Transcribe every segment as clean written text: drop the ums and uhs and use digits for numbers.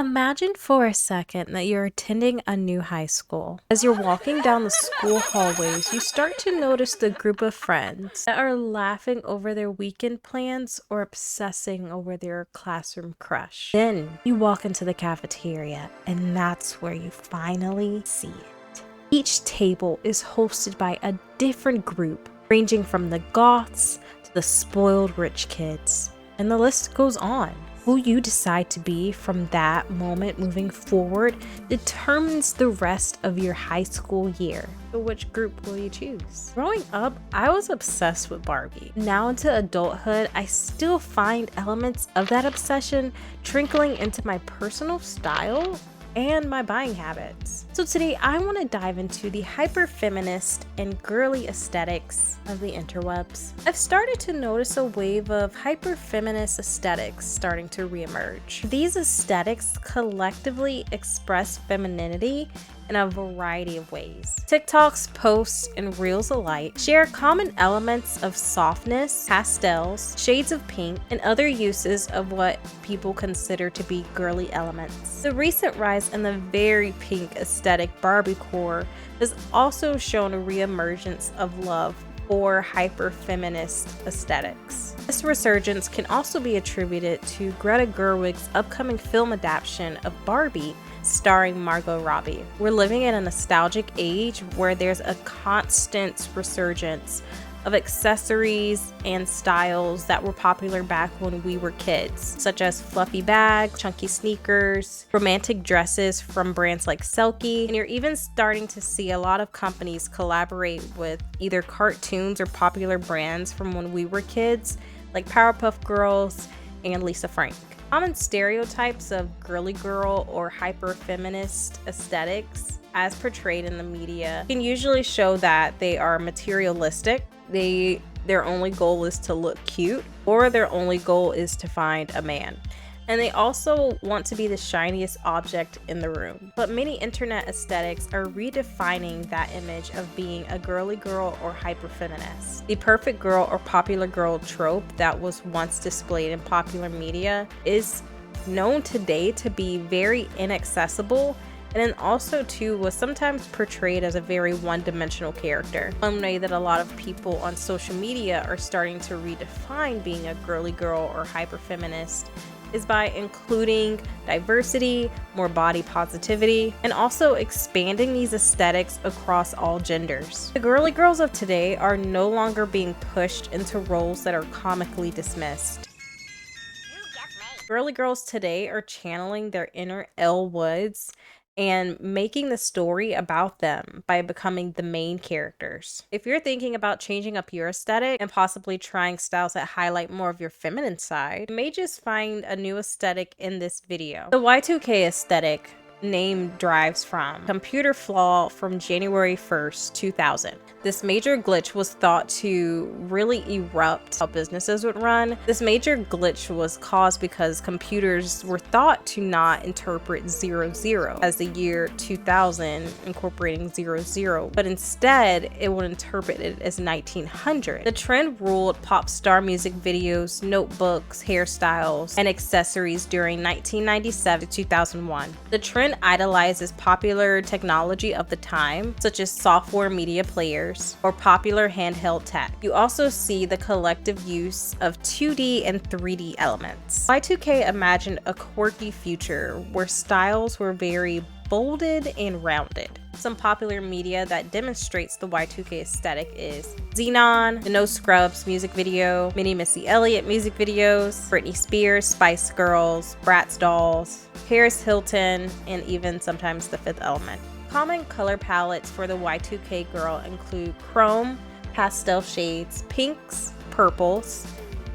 Imagine for a second that you're attending a new high school. As you're walking down the school hallways, you start to notice the group of friends that are laughing over their weekend plans or obsessing over their classroom crush. Then you walk into the cafeteria, and that's where you finally see it. Each table is hosted by a different group, ranging from the goths to the spoiled rich kids. And the list goes on. Who you decide to be from that moment moving forward determines the rest of your high school year. So which group will you choose? Growing up, I was obsessed with Barbie. Now into adulthood, I still find elements of that obsession trickling into my personal style and my buying habits. So today I want to dive into the hyper-feminist and girly aesthetics of the interwebs. I've started to notice a wave of hyper-feminist aesthetics starting to reemerge. These aesthetics collectively express femininity in a variety of ways. TikToks, posts, and reels alike share common elements of softness, pastels, shades of pink, and other uses of what people consider to be girly elements. The recent rise in the very pink aesthetic Barbiecore has also shown a reemergence of love for hyper-feminist aesthetics. This resurgence can also be attributed to Greta Gerwig's upcoming film adaptation of Barbie starring Margot Robbie. We're living in a nostalgic age where there's a constant resurgence of accessories and styles that were popular back when we were kids, such as fluffy bags, chunky sneakers, romantic dresses from brands like Selkie, and you're even starting to see a lot of companies collaborate with either cartoons or popular brands from when we were kids, like Powerpuff Girls and Lisa Frank. Common stereotypes of girly girl or hyper-feminist aesthetics as portrayed in the media can usually show that they are materialistic. Their only goal is to look cute, or their only goal is to find a man. And they also want to be the shiniest object in the room. But many internet aesthetics are redefining that image of being a girly girl or hyper-feminist. The perfect girl or popular girl trope that was once displayed in popular media is known today to be very inaccessible, and then also too was sometimes portrayed as a very one-dimensional character. One way that a lot of people on social media are starting to redefine being a girly girl or hyper-feminist is by including diversity, more body positivity, and also expanding these aesthetics across all genders. The girly girls of today are no longer being pushed into roles that are comically dismissed. Girly girls today are channeling their inner Elle Woods and making the story about them by becoming the main characters. If you're thinking about changing up your aesthetic and possibly trying styles that highlight more of your feminine side, you may just find a new aesthetic in this video. The Y2K aesthetic name derives from computer flaw from January 1st, 2000. This major glitch was thought to really erupt how businesses would run. This major glitch was caused because computers were thought to not interpret 00 as the year 2000 incorporating 00, but instead it would interpret it as 1900. The trend ruled pop star music videos, notebooks, hairstyles, and accessories during 1997 to 2001. The trend idolizes popular technology of the time, such as software media players or popular handheld tech. You also see the collective use of 2D and 3D elements. Y2K imagined a quirky future where styles were very bolded and rounded. Some popular media that demonstrates the Y2K aesthetic is Xenon, the No Scrubs music video, Mini Missy Elliott music videos, Britney Spears, Spice Girls, Bratz dolls, Paris Hilton, and even sometimes The Fifth Element. Common color palettes for the Y2K girl include chrome, pastel shades, pinks, purples,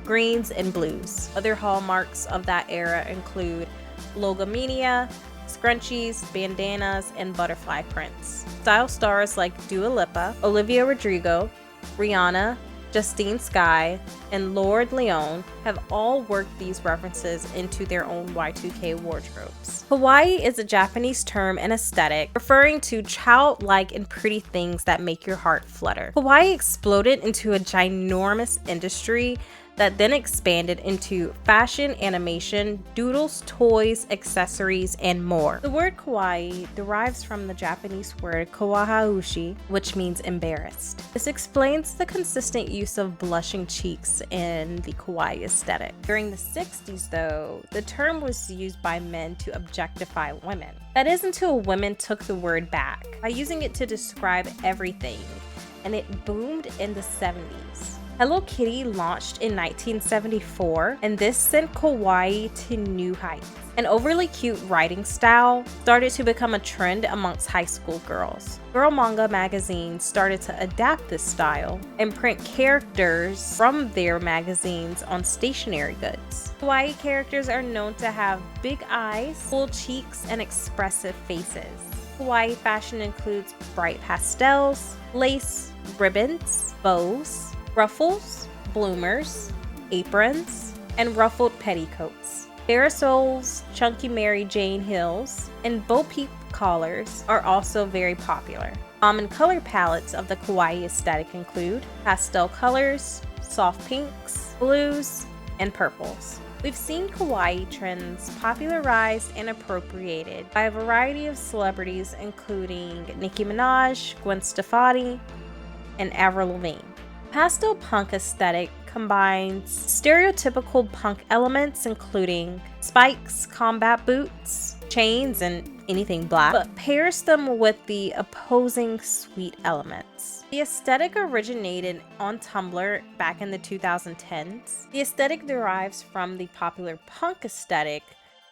greens, and blues. Other hallmarks of that era include logomania, scrunchies, bandanas, and butterfly prints. Style stars like Dua Lipa, Olivia Rodrigo, Rihanna, Justine Skye, and Lord Leon have all worked these references into their own Y2K wardrobes. Kawaii is a Japanese term and aesthetic referring to childlike and pretty things that make your heart flutter. Kawaii exploded into a ginormous industry that then expanded into fashion, animation, doodles, toys, accessories, and more. The word kawaii derives from the Japanese word kawahaushi, which means embarrassed. This explains the consistent use of blushing cheeks in the kawaii aesthetic. During the 60s, though, the term was used by men to objectify women. That is until women took the word back by using it to describe everything, and it boomed in the 70s. Hello Kitty launched in 1974, and this sent kawaii to new heights. An overly cute writing style started to become a trend amongst high school girls. Girl manga magazines started to adapt this style and print characters from their magazines on stationery goods. Kawaii characters are known to have big eyes, full cheeks, and expressive faces. Kawaii fashion includes bright pastels, lace, ribbons, bows, ruffles, bloomers, aprons, and ruffled petticoats. Parasols, chunky Mary Jane heels, and Bo Peep collars are also very popular. Common color palettes of the kawaii aesthetic include pastel colors, soft pinks, blues, and purples. We've seen kawaii trends popularized and appropriated by a variety of celebrities including Nicki Minaj, Gwen Stefani, and Avril Lavigne. Pastel punk aesthetic combines stereotypical punk elements including spikes, combat boots, chains, and anything black, but pairs them with the opposing sweet elements. The aesthetic originated on Tumblr back in the 2010s. The aesthetic derives from the popular punk aesthetic,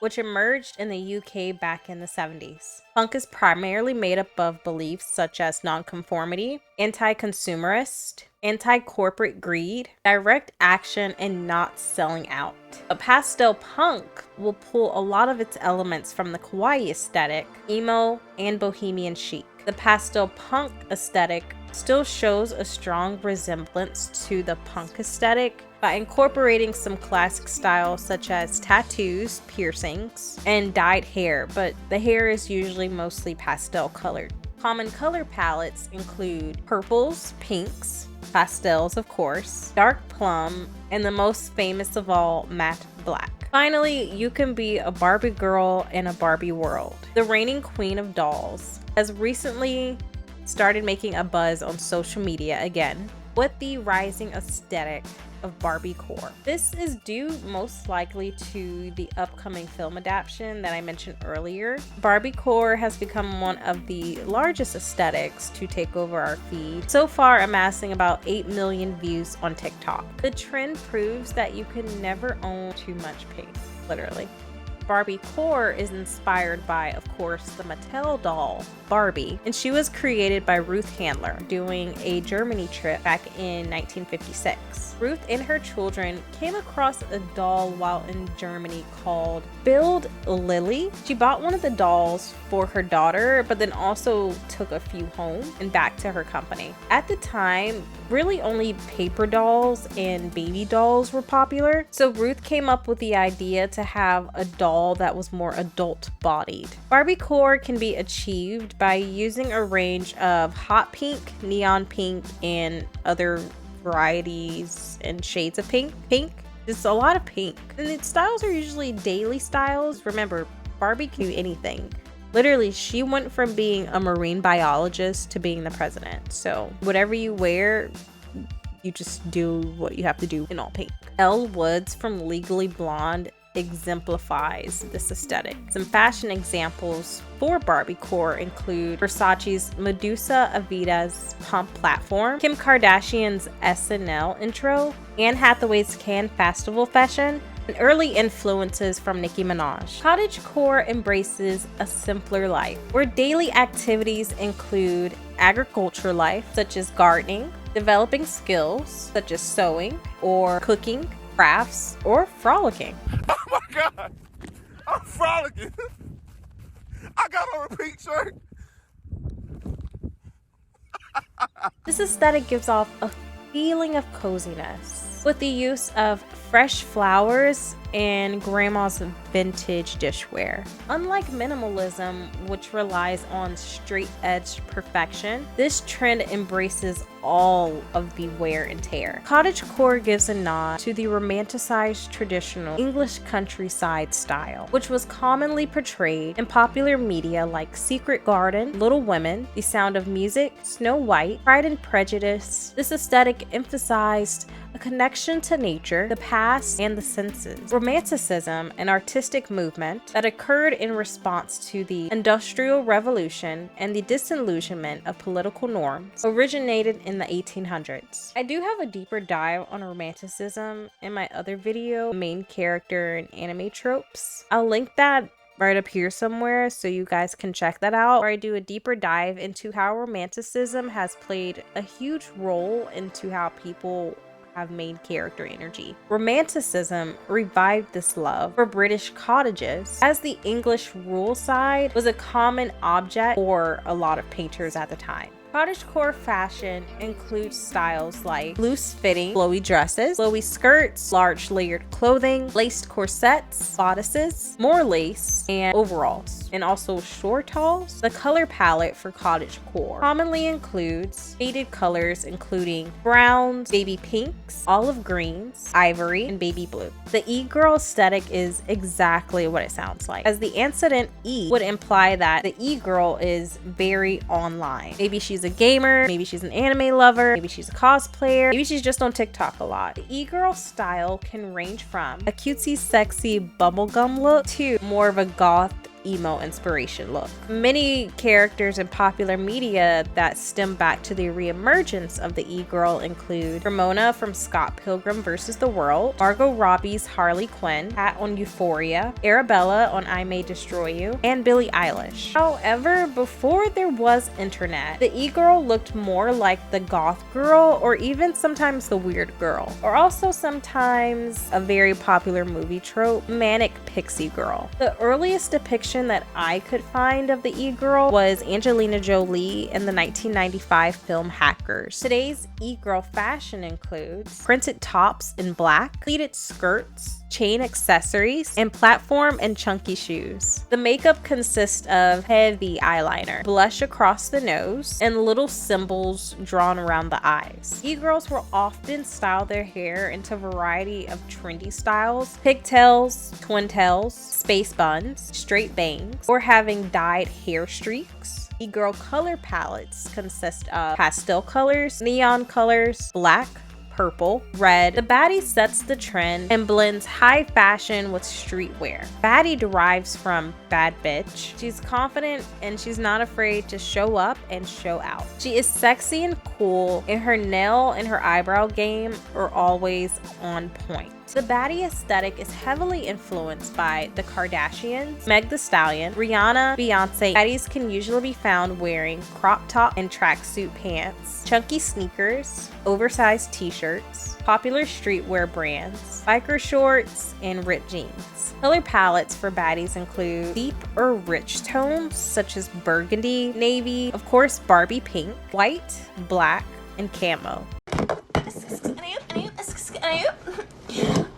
which emerged in the UK back in the 70s. Punk is primarily made up of beliefs such as nonconformity, anti-consumerist, anti-corporate greed, direct action, and not selling out. But pastel punk will pull a lot of its elements from the kawaii aesthetic, emo, and bohemian chic. The pastel punk aesthetic still shows a strong resemblance to the punk aesthetic by incorporating some classic styles such as tattoos, piercings, and dyed hair, but the hair is usually mostly pastel colored. Common color palettes include purples, pinks, pastels of course, dark plum, and the most famous of all, matte black. Finally, you can be a Barbie girl in a Barbie world. The reigning queen of dolls has recently started making a buzz on social media again with the rising aesthetic of Barbiecore. This is due most likely to the upcoming film adaptation that I mentioned earlier. Barbiecore has become one of the largest aesthetics to take over our feed, so far amassing about 8 million views on TikTok. The trend proves that you can never own too much pink, literally. Barbiecore is inspired by, of course, the Mattel doll, Barbie, and she was created by Ruth Handler doing a Germany trip back in 1956. Ruth and her children came across a doll while in Germany called Build Lily. She bought one of the dolls for her daughter, but then also took a few home and back to her company. At the time, really only paper dolls and baby dolls were popular, so Ruth came up with the idea to have a doll that was more adult bodied. Barbiecore can be achieved by using a range of hot pink, neon pink, and other varieties and shades of pink. Just a lot of pink. And the styles are usually daily styles. Remember, Barbie can do anything. Literally, she went from being a marine biologist to being the president. So whatever you wear, you just do what you have to do in all pink. Elle Woods from Legally Blonde exemplifies this aesthetic. Some fashion examples for Barbiecore include Versace's Medusa Avita's pump platform, Kim Kardashian's SNL intro, Anne Hathaway's Cannes Festival fashion, and early influences from Nicki Minaj. Cottagecore embraces a simpler life, where daily activities include agriculture life, such as gardening, developing skills, such as sewing or cooking, crafts, or frolicking. Oh my God! I'm frolicking! I got on a pink shirt! This aesthetic gives off a feeling of coziness with the use of fresh flowers, and grandma's vintage dishware. Unlike minimalism, which relies on straight-edged perfection, this trend embraces all of the wear and tear. Cottagecore gives a nod to the romanticized traditional English countryside style, which was commonly portrayed in popular media like Secret Garden, Little Women, The Sound of Music, Snow White, Pride and Prejudice. This aesthetic emphasized a connection to nature, the past, and the senses. Romanticism, an artistic movement that occurred in response to the Industrial Revolution and the disillusionment of political norms, originated in the 1800s. I do have a deeper dive on romanticism in my other video, main character and anime tropes. I'll link that right up here somewhere so you guys can check that out, where I do a deeper dive into how romanticism has played a huge role into how people have main character energy. Romanticism revived this love for British cottages, as the English rural side was a common object for a lot of painters at the time. Cottagecore fashion includes styles like loose-fitting, flowy dresses, flowy skirts, large layered clothing, laced corsets, bodices, more lace, and overalls, and also short hauls. The color palette for cottagecore commonly includes faded colors including browns, baby pinks, olive greens, ivory, and baby blue. The e-girl aesthetic is exactly what it sounds like, as the antecedent E would imply that the e-girl is very online. Maybe she's a gamer, maybe she's an anime lover, maybe she's a cosplayer, maybe she's just on TikTok a lot. The e-girl style can range from a cutesy, sexy bubblegum look to more of a goth emo inspiration look. Many characters in popular media that stem back to the reemergence of the e-girl include Ramona from Scott Pilgrim vs. the World, Margot Robbie's Harley Quinn, Kat on Euphoria, Arabella on I May Destroy You, and Billie Eilish. However, before there was internet, the e-girl looked more like the goth girl, or even sometimes the weird girl, or also sometimes a very popular movie trope, manic pixie girl. The earliest depiction that I could find of the e-girl was Angelina Jolie in the 1995 film Hackers. Today's e-girl fashion includes printed tops in black, pleated skirts, chain accessories, and platform and chunky shoes. The makeup consists of heavy eyeliner, blush across the nose, and little symbols drawn around the eyes. E-girls will often style their hair into a variety of trendy styles: pigtails, twin tails, space buns, straight bangs, or having dyed hair streaks. E-girl color palettes consist of pastel colors, neon colors, black, purple, red. The baddie sets the trend and blends high fashion with streetwear. Baddie derives from bad bitch. She's confident and she's not afraid to show up and show out. She is sexy and cool, and her nail and her eyebrow game are always on point. The baddie aesthetic is heavily influenced by the Kardashians, Meg Thee Stallion, Rihanna, Beyonce. Baddies can usually be found wearing crop top and tracksuit pants, chunky sneakers, oversized t-shirts, popular streetwear brands, biker shorts, and ripped jeans. Color palettes for baddies include deep or rich tones such as burgundy, navy, of course Barbie pink, white, black, and camo.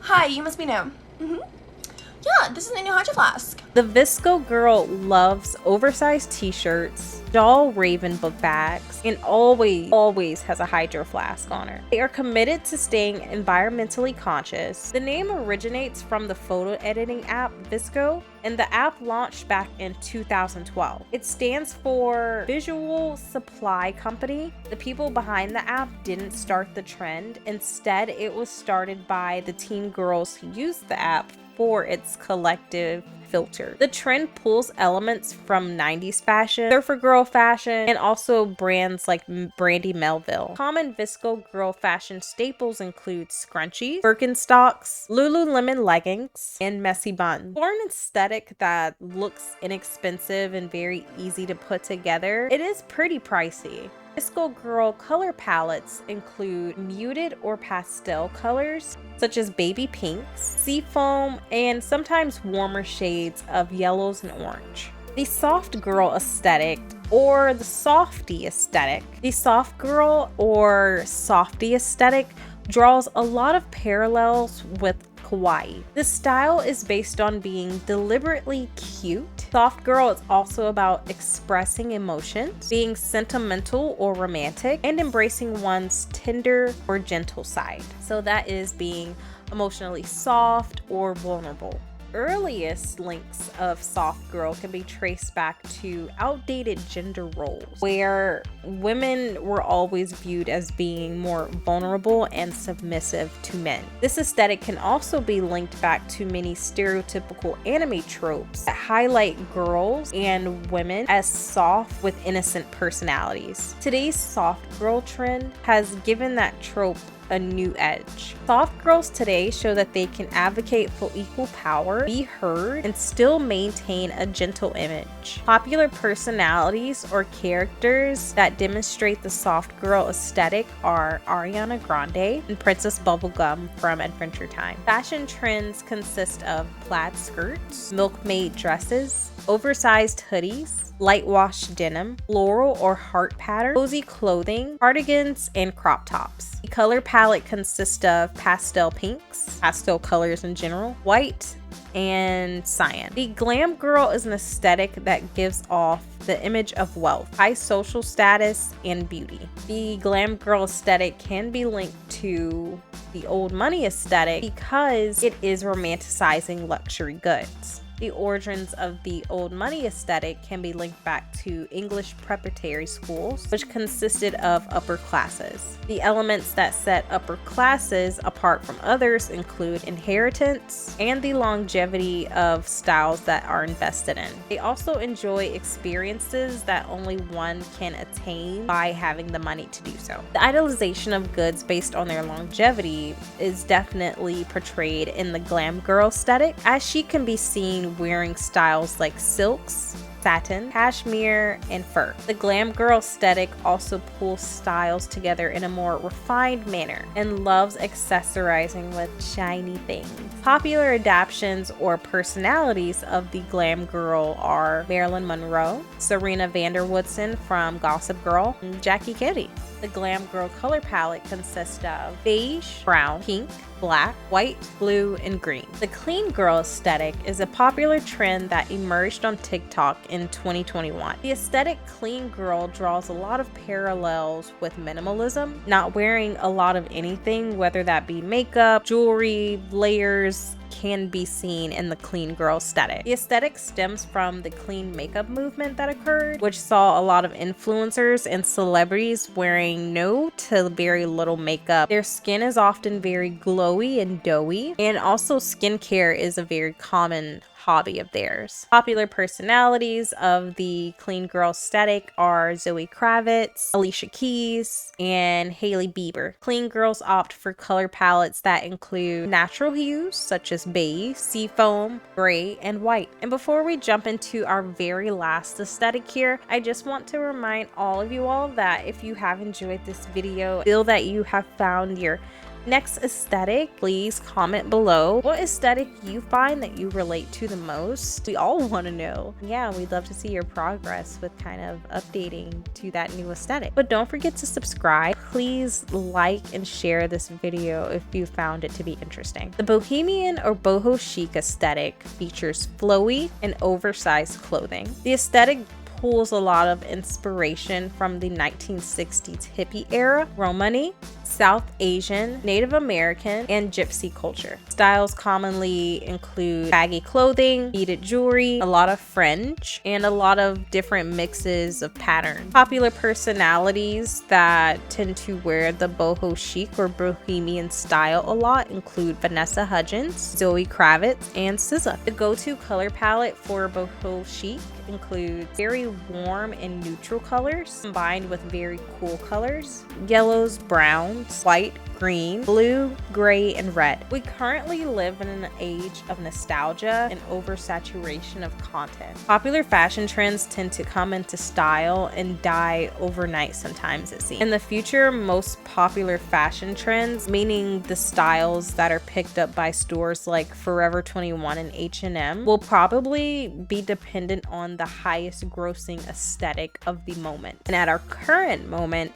Hi, you must be new. Yeah, this is a new hydro flask. The VSCO girl loves oversized t-shirts, doll Raven book bags, and always has a hydro flask on her. They are committed to staying environmentally conscious. The name originates from the photo editing app VSCO, and the app launched back in 2012. It stands for Visual Supply Company. The people behind the app didn't start the trend. Instead, it was started by the teen girls who used the app for its collective filter. The trend pulls elements from 90s fashion, surfer girl fashion, and also brands like Brandy Melville. Common VSCO girl fashion staples include scrunchies, Birkenstocks, Lululemon leggings, and messy buns. For an aesthetic that looks inexpensive and very easy to put together, it is pretty pricey. VSCO girl color palettes include muted or pastel colors such as baby pinks, seafoam, and sometimes warmer shades of yellows and orange. The soft girl aesthetic or the softie aesthetic. The soft girl or softie aesthetic draws a lot of parallels with kawaii. This style is based on being deliberately cute. Soft girl is also about expressing emotions, being sentimental or romantic, and embracing one's tender or gentle side. So that is being emotionally soft or vulnerable. Earliest links of soft girl can be traced back to outdated gender roles, where women were always viewed as being more vulnerable and submissive to men. This aesthetic can also be linked back to many stereotypical anime tropes that highlight girls and women as soft with innocent personalities. Today's soft girl trend has given that trope a new edge. Soft girls today show that they can advocate for equal power, be heard, and still maintain a gentle image. Popular personalities or characters that demonstrate the soft girl aesthetic are Ariana Grande and Princess Bubblegum from Adventure Time. Fashion trends consist of plaid skirts, milkmaid dresses, oversized hoodies, light wash denim, floral or heart pattern, cozy clothing, cardigans, and crop tops. The color palette consists of pastel pinks, pastel colors in general, white, and cyan. The glam girl is an aesthetic that gives off the image of wealth, high social status, and beauty. The glam girl aesthetic can be linked to the old money aesthetic because it is romanticizing luxury goods. The origins of the old money aesthetic can be linked back to English preparatory schools, which consisted of upper classes. The elements that set upper classes apart from others include inheritance and the longevity of styles that are invested in. They also enjoy experiences that only one can attain by having the money to do so. The idolization of goods based on their longevity is definitely portrayed in the glam girl aesthetic, as she can be seen wearing styles like silks, satin, cashmere, and fur. The glam girl aesthetic also pulls styles together in a more refined manner and loves accessorizing with shiny things. Popular adaptations or personalities of the glam girl are Marilyn Monroe, Serena van der Woodsen from Gossip Girl, and Jackie Kennedy. The glam girl color palette consists of beige, brown, pink, black, white, blue, and green. The clean girl aesthetic is a popular trend that emerged on TikTok in 2021. The aesthetic clean girl draws a lot of parallels with minimalism, not wearing a lot of anything, whether that be makeup, jewelry, layers, can be seen in the clean girl aesthetic. The aesthetic stems from the clean makeup movement that occurred, which saw a lot of influencers and celebrities wearing no to very little makeup. Their skin is often very glowy and doughy, and also skincare is a very common hobby of theirs. Popular personalities of the clean girl aesthetic are Zoe Kravitz, Alicia Keys, and Hailey Bieber. Clean girls opt for color palettes that include natural hues such as beige, seafoam, gray, and white. And before we jump into our very last aesthetic here, I just want to remind all of you all that if you have enjoyed this video, feel that you have found your next aesthetic, please comment below what aesthetic you find that you relate to the most. We all want to know. Yeah, we'd love to see your progress with kind of updating to that new aesthetic. But don't forget to subscribe. Please like and share this video if you found it to be interesting. The bohemian or boho chic aesthetic features flowy and oversized clothing. The aesthetic pulls a lot of inspiration from the 1960s hippie era, Romani, South Asian, Native American, and Gypsy culture. Styles commonly include baggy clothing, beaded jewelry, a lot of fringe, and a lot of different mixes of patterns. Popular personalities that tend to wear the boho chic or bohemian style a lot include Vanessa Hudgens, Zoe Kravitz, and SZA. The go-to color palette for boho chic includes very warm and neutral colors combined with very cool colors: yellows, browns, white, green, blue, gray, and red. We currently live in an age of nostalgia and oversaturation of content. Popular fashion trends tend to come into style and die overnight sometimes, it seems. In the future, most popular fashion trends, meaning the styles that are picked up by stores like Forever 21 and H&M, will probably be dependent on the highest grossing aesthetic of the moment. And at our current moment,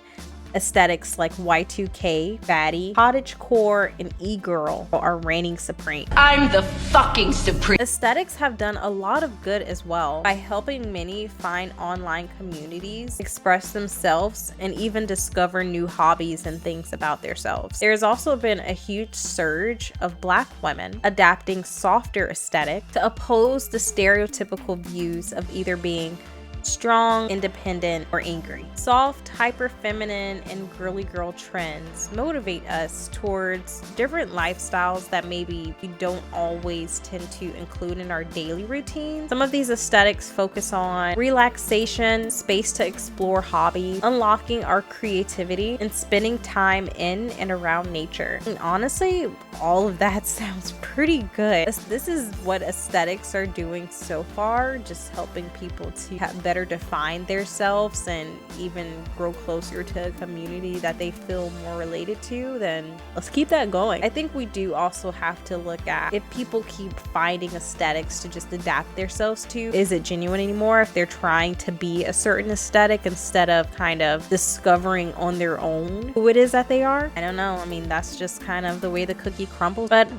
Aesthetics like Y2K, baddie, cottagecore, and e-girl are reigning supreme. I'm the fucking supreme. Aesthetics have done a lot of good as well by helping many find online communities, express themselves, and even discover new hobbies and things about themselves. There's also been a huge surge of Black women adapting softer aesthetic to oppose the stereotypical views of either being strong, independent, or angry. Soft, hyper-feminine, and girly girl trends motivate us towards different lifestyles that maybe we don't always tend to include in our daily routine. Some of these aesthetics focus on relaxation, space to explore hobbies, unlocking our creativity, and spending time in and around nature. And honestly, all of that sounds pretty good. This is what aesthetics are doing so far, just helping people to better define themselves and even grow closer to a community that they feel more related to. Then let's keep that going. I think we do also have to look at, if people keep finding aesthetics to just adapt themselves to, is it genuine anymore? If they're trying to be a certain aesthetic instead of kind of discovering on their own who it is that they are. I don't know. I mean, that's just kind of the way the cookie crumbles. But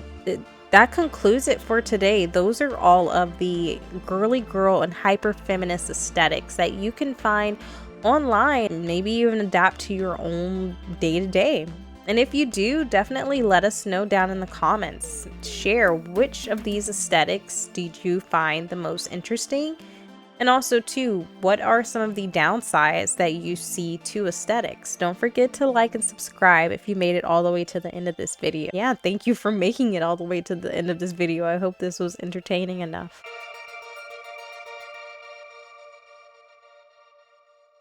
that concludes it for today. Those are all of the girly girl and hyper feminist aesthetics that you can find online, maybe even adapt to your own day-to-day. And if you do, definitely let us know down in the comments. Share which of these aesthetics did you find the most interesting? And also too, what are some of the downsides that you see to aesthetics? Don't forget to like and subscribe if you made it all the way to the end of this video. Yeah, thank you for making it all the way to the end of this video. I hope this was entertaining enough.